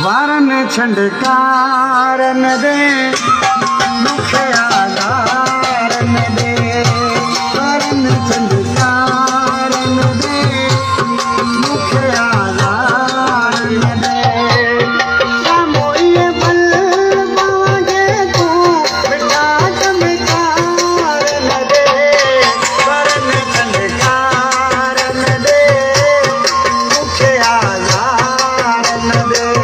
वारन छंडकारन दे मुखे आधारन दे वारन छंडकारन दे मुखे आधारन दे सामोए बल बागे तू बेटा चमकारन दे वारन छंडकारन दे मुखे आधारन दे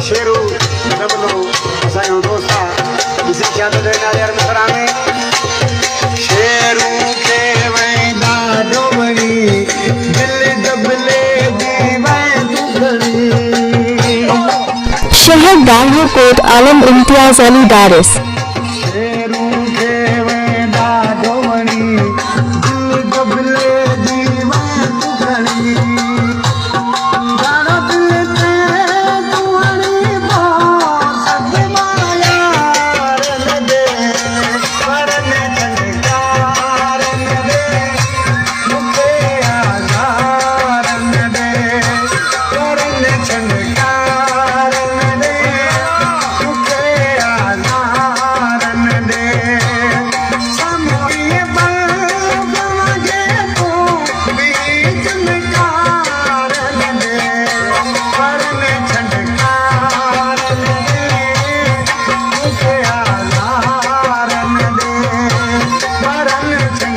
शेरू डबलो असांजो दोस्त आहे इसी क्या तो देना यार मित्रा में शेरू के वेंदा डोबड़ी दिल दबले दीवाए दुखड़ी शहर दाहोद आलम इम्तियाज अली दारिस शेरू के वेंदा डोबड़ी दिल दबले दीवाए दुखड़ी शहर